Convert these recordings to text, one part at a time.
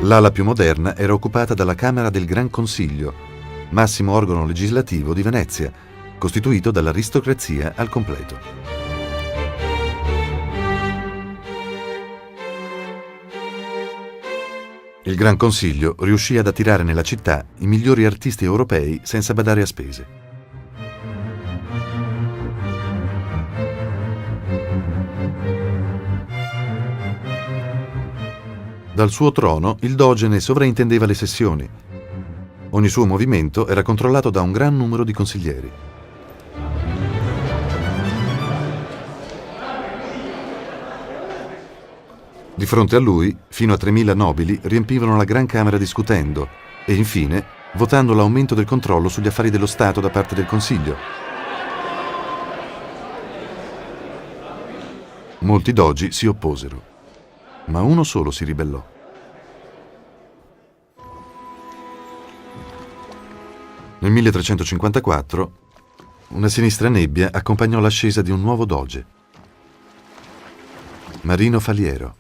L'ala più moderna era occupata dalla Camera del Gran Consiglio, massimo organo legislativo di Venezia, costituito dall'aristocrazia al completo. Il Gran Consiglio riuscì ad attirare nella città i migliori artisti europei senza badare a spese. Dal suo trono il doge ne sovraintendeva le sessioni. Ogni suo movimento era controllato da un gran numero di consiglieri. Di fronte a lui, fino a 3.000 nobili riempivano la Gran Camera discutendo e, infine, votando l'aumento del controllo sugli affari dello Stato da parte del Consiglio. Molti dogi si opposero, ma uno solo si ribellò. Nel 1354, una sinistra nebbia accompagnò l'ascesa di un nuovo doge, Marino Faliero.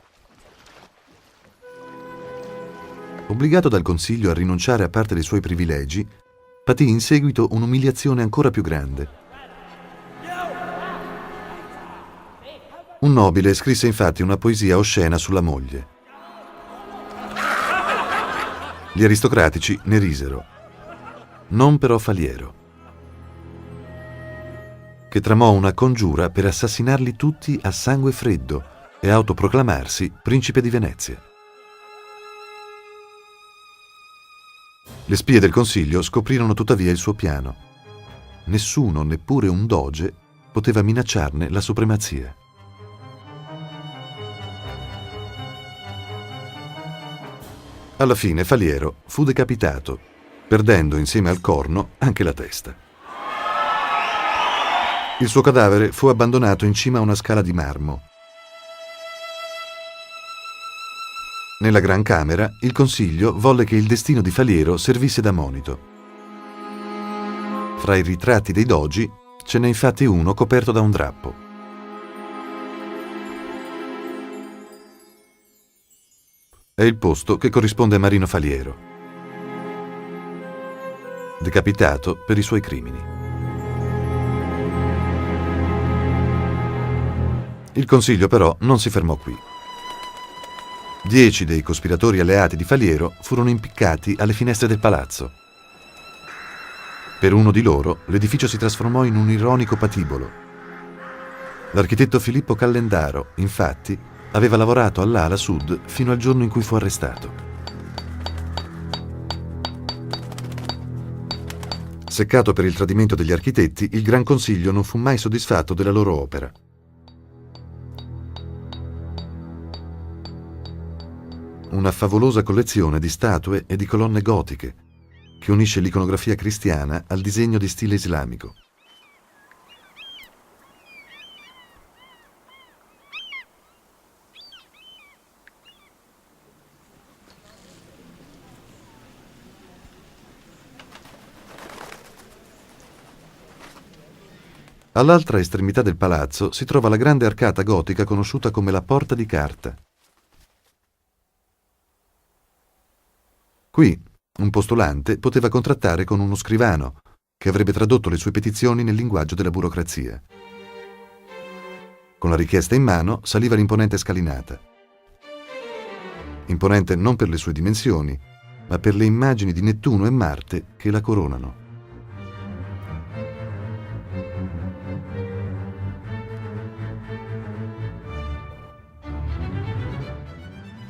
Obbligato dal Consiglio a rinunciare a parte dei suoi privilegi, patì in seguito un'umiliazione ancora più grande. Un nobile scrisse infatti una poesia oscena sulla moglie. Gli aristocratici ne risero, non però Faliero, che tramò una congiura per assassinarli tutti a sangue freddo e autoproclamarsi principe di Venezia. Le spie del Consiglio scoprirono tuttavia il suo piano. Nessuno, neppure un doge, poteva minacciarne la supremazia. Alla fine Faliero fu decapitato, perdendo insieme al corno anche la testa. Il suo cadavere fu abbandonato in cima a una scala di marmo. Nella Gran Camera, il Consiglio volle che il destino di Faliero servisse da monito. Fra i ritratti dei dogi ce n'è infatti uno coperto da un drappo. È il posto che corrisponde a Marino Faliero, decapitato per i suoi crimini. Il Consiglio però non si fermò qui. 10 dei cospiratori alleati di Faliero furono impiccati alle finestre del palazzo. Per uno di loro l'edificio si trasformò in un ironico patibolo. L'architetto Filippo Callendaro, infatti, aveva lavorato all'ala sud fino al giorno in cui fu arrestato. Seccato per il tradimento degli architetti, il Gran Consiglio non fu mai soddisfatto della loro opera. Una favolosa collezione di statue e di colonne gotiche che unisce l'iconografia cristiana al disegno di stile islamico. All'altra estremità del palazzo si trova la grande arcata gotica conosciuta come la Porta di Carta. Qui un postulante poteva contrattare con uno scrivano che avrebbe tradotto le sue petizioni nel linguaggio della burocrazia. Con la richiesta in mano saliva l'imponente scalinata. Imponente non per le sue dimensioni, ma per le immagini di Nettuno e Marte che la coronano.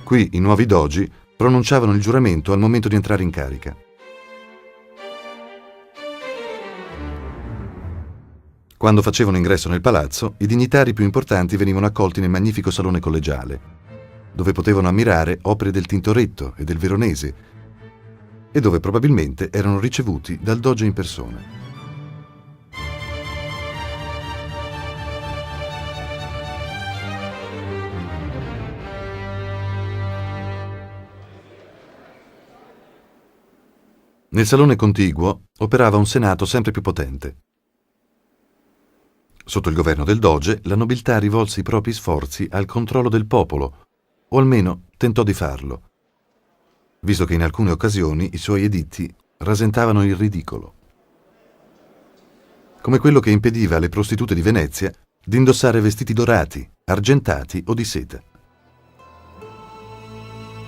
Qui i nuovi dogi pronunciavano il giuramento al momento di entrare in carica. Quando facevano ingresso nel palazzo, i dignitari più importanti venivano accolti nel magnifico salone collegiale, dove potevano ammirare opere del Tintoretto e del Veronese, e dove probabilmente erano ricevuti dal doge in persona. Nel salone contiguo operava un senato sempre più potente. Sotto il governo del doge, la nobiltà rivolse i propri sforzi al controllo del popolo, o almeno tentò di farlo. visto che in alcune occasioni i suoi editti rasentavano il ridicolo, come quello che impediva alle prostitute di Venezia di indossare vestiti dorati, argentati o di seta.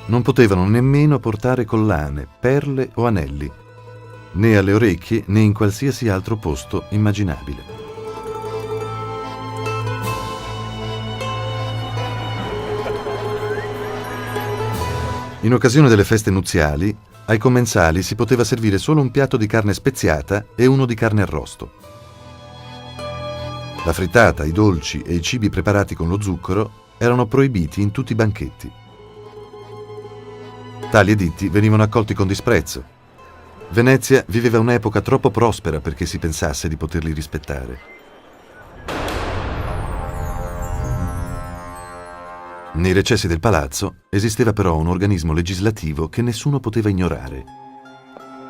Non potevano nemmeno portare collane, perle o anelli, né alle orecchie né in qualsiasi altro posto immaginabile. In occasione delle feste nuziali, ai commensali si poteva servire solo un piatto di carne speziata e uno di carne arrosto. La frittata, i dolci e i cibi preparati con lo zucchero erano proibiti in tutti i banchetti. Tali editti venivano accolti con disprezzo. Venezia viveva un'epoca troppo prospera perché si pensasse di poterli rispettare. Nei recessi del palazzo esisteva però un organismo legislativo che nessuno poteva ignorare.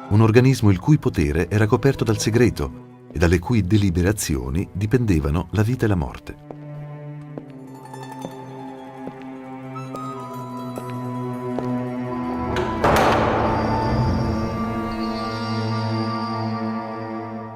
Un organismo il cui potere era coperto dal segreto e dalle cui deliberazioni dipendevano la vita e la morte.